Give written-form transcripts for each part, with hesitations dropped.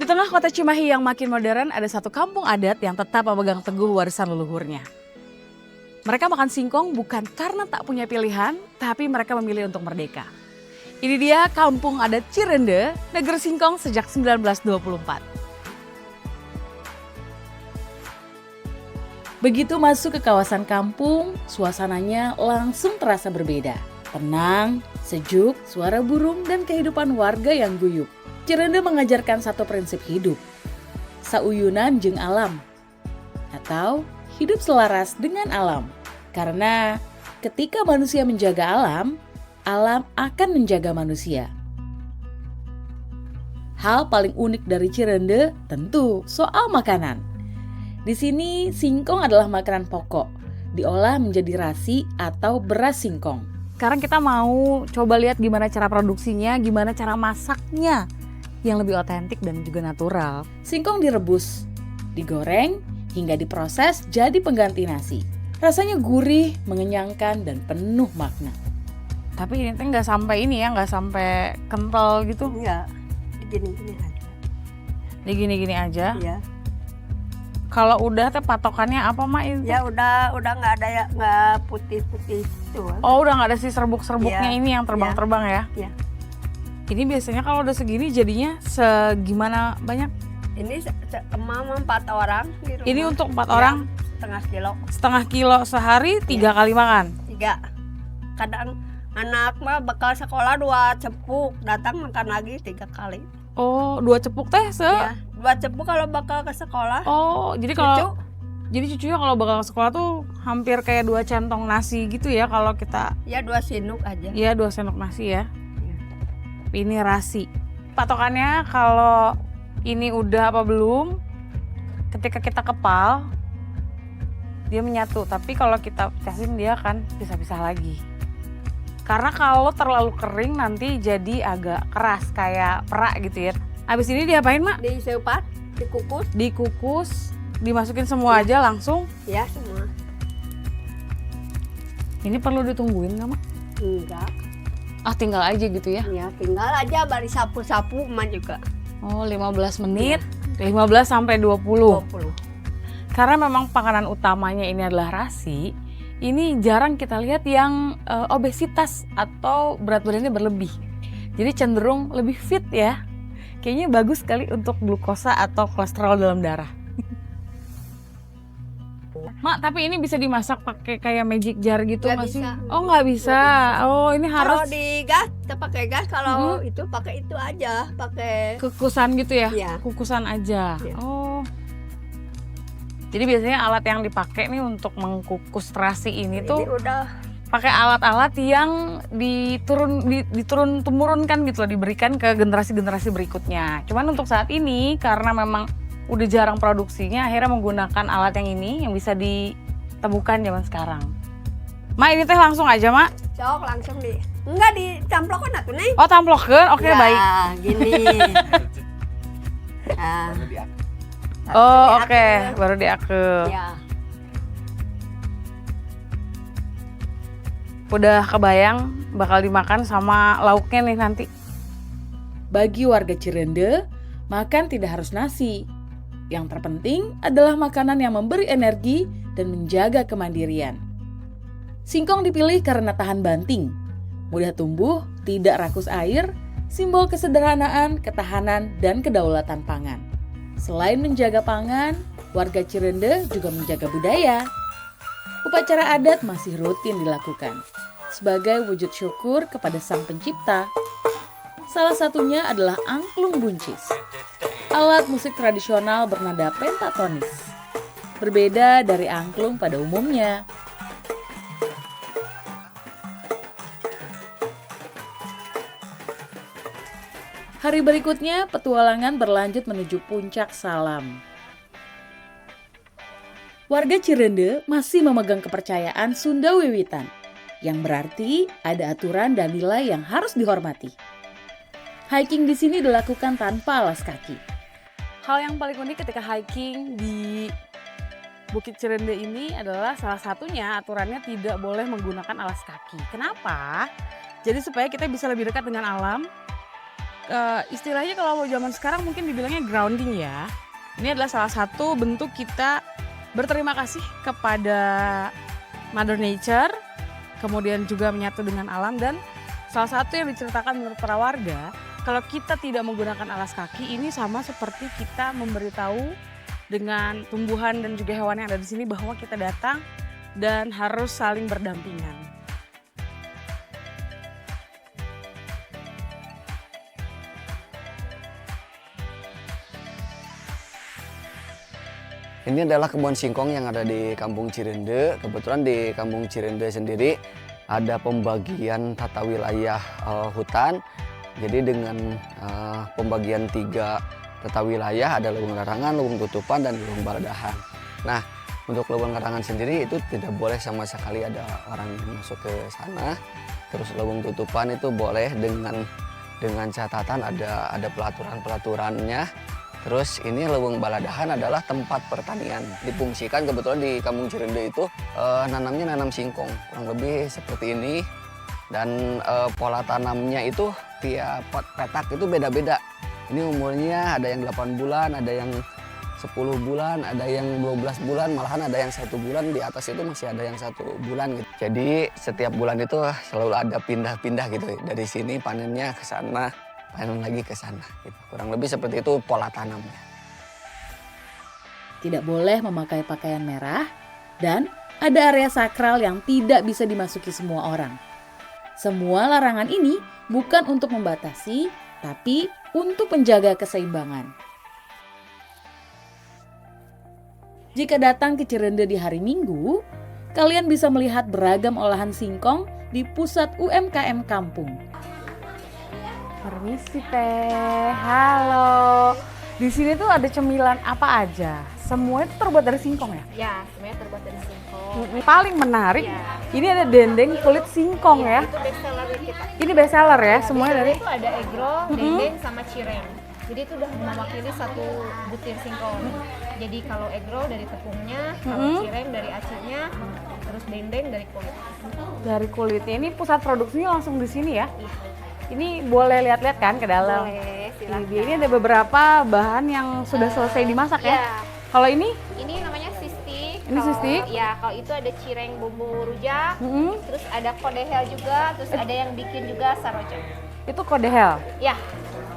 Di tengah kota Cimahi yang makin modern, ada satu kampung adat yang tetap memegang teguh warisan leluhurnya. Mereka makan singkong bukan karena tak punya pilihan, tapi mereka memilih untuk merdeka. Ini dia kampung adat Cirende, negeri singkong sejak 1924. Begitu masuk ke kawasan kampung, suasananya langsung terasa berbeda. Tenang, sejuk, suara burung, dan kehidupan warga yang guyup. Cirende mengajarkan satu prinsip hidup, sauyunan jeung alam, atau hidup selaras dengan alam. Karena ketika manusia menjaga alam, alam akan menjaga manusia. Hal paling unik dari Cirende tentu soal makanan. Di sini singkong adalah makanan pokok, diolah menjadi rasi atau beras singkong. Sekarang kita mau coba lihat gimana cara produksinya, gimana cara masaknya yang lebih otentik dan juga natural. Singkong direbus, digoreng, hingga diproses jadi pengganti nasi. Rasanya gurih, mengenyangkan, dan penuh makna. Tapi ini nggak sampai ini ya, nggak sampai kental gitu. Enggak, gini-gini aja. Ini gini-gini aja. Iya. Kalau udah teh patokannya apa Mak? Itu? Ya udah nggak ada ya, nggak putih-putih itu. Oh udah nggak ada si serbuk-serbuknya Iya. ini yang terbang-terbang ya? Iya. Ini biasanya kalau udah segini jadinya segimana banyak? Ini mama 4 orang di rumah. Ini untuk 4 Iya, orang? setengah kilo. 1/2 kilo sehari 3 kali makan? 3. Kadang anak mah bekal sekolah 2 cepuk, datang makan lagi 3 kali. Oh 2 cepuk teh Ya, 2 cepuk kalau bakal ke sekolah. Oh jadi kalau jadi cucunya kalau bakal ke sekolah tuh hampir kayak 2 centong nasi gitu ya kalau kita. Ya 2 sendok aja. Iya 2 sendok nasi ya. Iya. Ini rasi. Patokannya kalau ini udah apa belum, ketika kita kepal dia menyatu, tapi kalau kita pecahin dia akan pisah-pisah lagi. Karena kalau terlalu kering nanti jadi agak keras kayak perak gitu ya. Habis ini diapain Mak? Diseupat, dikukus. Dikukus, dimasukin semua aja langsung. Ya semua. Ini perlu ditungguin nggak Mak? Enggak. Ah tinggal aja gitu ya? Ya tinggal aja bari sapu-sapu emak juga. Oh 15 menit, 15 sampai 20. 20. Karena memang panganan utamanya ini adalah rasi, ini jarang kita lihat yang obesitas atau berat badannya berlebih. Jadi cenderung lebih fit ya. Kayaknya bagus sekali untuk glukosa atau kolesterol dalam darah. Mak, tapi ini bisa dimasak pakai kayak magic jar gitu nggak sih? Bisa. Oh nggak bisa. Oh ini Kalau harus di gas, kita pakai gas. Kalau itu pakai itu aja, pakai. kukusan gitu ya? Iya. Kukusan aja. Iya. Oh. Jadi biasanya alat yang dipakai nih untuk mengkukus terasi ini tuh udah pakai alat-alat yang diturun temurunkan gitu loh, diberikan ke generasi-generasi berikutnya. Cuman untuk saat ini karena memang udah jarang produksinya, akhirnya menggunakan alat yang ini yang bisa ditemukan zaman sekarang. Mak ini teh langsung aja Mak? sok langsung enggak dicamplokan atuh nih. Oh tamplokeun, oke Ya, baik. gini. Nah, Oh oke, baru diakeul. ya. Udah kebayang bakal dimakan sama lauknya nih nanti. Bagi warga Cirende, makan tidak harus nasi. Yang terpenting adalah makanan yang memberi energi dan menjaga kemandirian. Singkong dipilih karena tahan banting, mudah tumbuh, tidak rakus air, simbol kesederhanaan, ketahanan, dan kedaulatan pangan. Selain menjaga pangan, warga Cirende juga menjaga budaya. Upacara adat masih rutin dilakukan sebagai wujud syukur kepada Sang Pencipta. Salah satunya adalah angklung buncis, alat musik tradisional bernada pentatonis. Berbeda dari angklung pada umumnya. Hari berikutnya, petualangan berlanjut menuju Puncak Salam. Warga Cirende masih memegang kepercayaan Sunda Wiwitan, yang berarti ada aturan dan nilai yang harus dihormati. Hiking di sini dilakukan tanpa alas kaki. Hal yang paling unik ketika hiking di Bukit Cirende ini adalah salah satunya aturannya tidak boleh menggunakan alas kaki. Kenapa? Jadi supaya kita bisa lebih dekat dengan alam, istilahnya kalau zaman sekarang mungkin dibilangnya grounding ya. Ini adalah salah satu bentuk kita berterima kasih kepada Mother Nature, kemudian juga menyatu dengan alam. Dan salah satu yang diceritakan menurut para warga, kalau kita tidak menggunakan alas kaki, ini sama seperti kita memberitahu dengan tumbuhan dan juga hewan yang ada di sini bahwa kita datang dan harus saling berdampingan. Ini adalah kebun singkong yang ada di Kampung Cirende. Kebetulan di Kampung Cirende sendiri ada pembagian tata wilayah hutan. Jadi dengan pembagian 3 tata wilayah, ada Leuweung Larangan, Leuweung Tutupan, dan Leuweung Baladahan. Nah, untuk Leuweung Larangan sendiri itu tidak boleh sama sekali ada orang yang masuk ke sana. Terus Leuweung Tutupan itu boleh dengan catatan ada pelaturannya. Terus ini Leuweung Baladahan adalah tempat pertanian, difungsikan kebetulan di Kampung Cirende itu nanam singkong, kurang lebih seperti ini. Dan pola tanamnya itu tiap petak itu beda-beda. Ini umurnya ada yang 8 bulan, ada yang 10 bulan, ada yang 12 bulan, malahan ada yang 1 bulan, di atas itu masih ada yang 1 bulan gitu. Jadi setiap bulan itu selalu ada pindah-pindah gitu, dari sini panennya ke sana, panen lagi ke sana gitu. Kurang lebih seperti itu pola tanamnya. Tidak boleh memakai pakaian merah, dan ada area sakral yang tidak bisa dimasuki semua orang. Semua larangan ini bukan untuk membatasi, tapi untuk menjaga keseimbangan. Jika datang ke Cirende di hari Minggu, kalian bisa melihat beragam olahan singkong di pusat UMKM kampung. Permisi Teh, halo. Di sini tuh ada cemilan apa aja? Semua itu terbuat dari singkong ya? Ya, semuanya terbuat dari singkong. Paling menarik, ini ada dendeng kulit singkong ya. Itu best seller kita. Ini best seller ya, semuanya dari. Itu ada egg roll, dendeng sama cireng. Jadi itu udah mewakili satu butir singkong. Jadi kalau egg roll dari tepungnya, kalau cireng dari acinya, terus dendeng dari kulit. Dari kulitnya. Ini pusat produksinya langsung di sini ya? Ini boleh lihat-lihat kan ke dalam? Boleh, silakan. Ini ada beberapa bahan yang sudah selesai dimasak ya? Ya. Kalau ini? Ini namanya sistik. Ini sistik? Ya, kalau itu ada cireng bumbu rujak, terus ada kodehel juga, terus ada yang bikin juga saroja. Itu kodehel. Ya,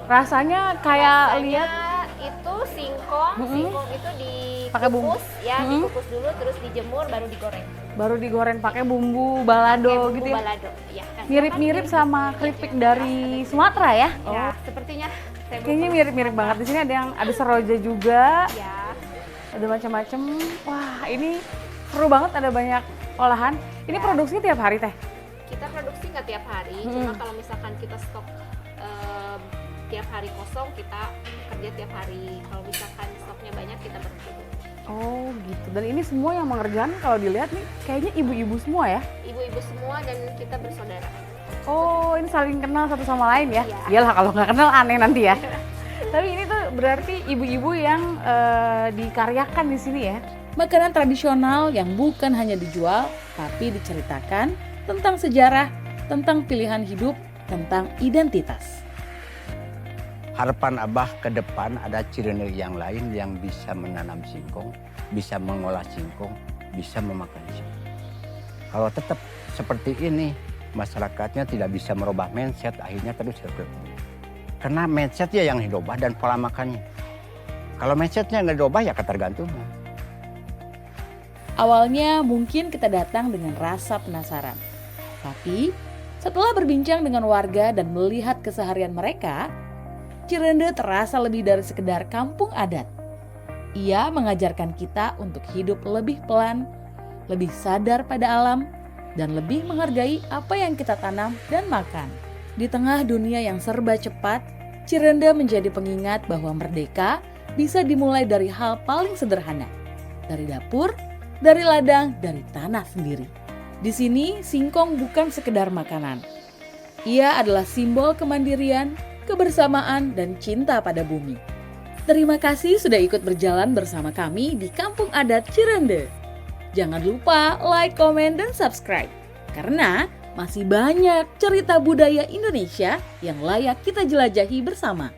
Rasanya kayak lihat itu singkong itu Pakai bumbu. dikukus ya, dikukus dulu terus dijemur baru digoreng. baru digoreng pakai bumbu balado Pakai bumbu gitu ya. balado. Ya. Nah, Mirip-mirip silakan sama keripik dari Sumatera ya? Ya, sepertinya saya belum Kayaknya pernah mirip-mirip banget. Di sini ada seroja juga. Ya, Ada macam-macam. Wah, ini seru banget, ada banyak olahan. Ini produksinya tiap hari Teh? kita produksi nggak tiap hari, cuma kalau misalkan kita stok tiap hari kosong, kita kerja tiap hari. Kalau misalkan stoknya banyak, kita berhenti dulu. Oh gitu. Dan ini semua yang mengerjakan kalau dilihat nih kayaknya ibu-ibu semua ya? Ibu-ibu semua dan kita bersaudara. Oh, ini saling kenal satu sama lain ya? Iya. Iyalah, kalau nggak kenal aneh nanti ya. Tapi ini tuh berarti ibu-ibu yang dikaryakan di sini ya? Makanan tradisional yang bukan hanya dijual, tapi diceritakan tentang sejarah, tentang pilihan hidup, tentang identitas. Harapan Abah ke depan ada Cirende yang lain yang bisa menanam singkong, bisa mengolah singkong, bisa memakan singkong. Kalau tetap seperti ini, masyarakatnya tidak bisa merubah mindset, akhirnya terus seperti. Karena mindsetnya yang dirubah dan pola makannya. Kalau mindsetnya nggak dirubah ya ketergantungan. Awalnya mungkin kita datang dengan rasa penasaran. Tapi setelah berbincang dengan warga dan melihat keseharian mereka, Cirende terasa lebih dari sekedar kampung adat. Ia mengajarkan kita untuk hidup lebih pelan, lebih sadar pada alam, dan lebih menghargai apa yang kita tanam dan makan. Di tengah dunia yang serba cepat, Cirende menjadi pengingat bahwa merdeka bisa dimulai dari hal paling sederhana. Dari dapur, dari ladang, dari tanah sendiri. Di sini, singkong bukan sekedar makanan. Ia adalah simbol kemandirian, kebersamaan, dan cinta pada bumi. Terima kasih sudah ikut berjalan bersama kami di Kampung Adat Cirende. Jangan lupa like, komen, dan subscribe. Karena masih banyak cerita budaya Indonesia yang layak kita jelajahi bersama.